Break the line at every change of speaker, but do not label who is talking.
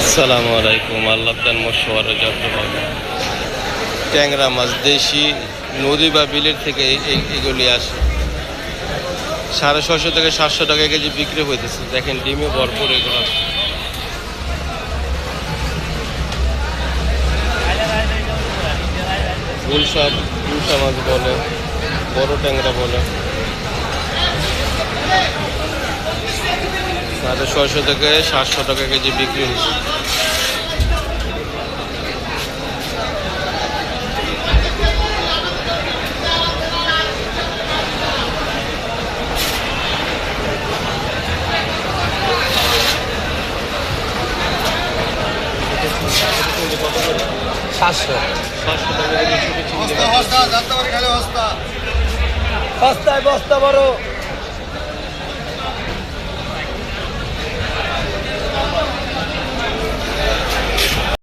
আসসালামু আলাইকুম। আল্লাহ তান মশওয়ার যাত্রা ট্যাংরা মাছ দেশি নদী বা বিলের থেকে এগুলি আসে। 650 থেকে 700 টাকা কেজি বিক্রি হইতেছে। দেখেন ডিমে ভরপুর এগুলো। গুলশা মাছ বলে, বড় ট্যাংরা বলে। 650 থেকে 700 টাকা কেজি বিক্রি হচ্ছে।
সাতশো
700 টাকা কেজি ছোট চিংড়ি মাছ।
বস্তায় বস্তা বড়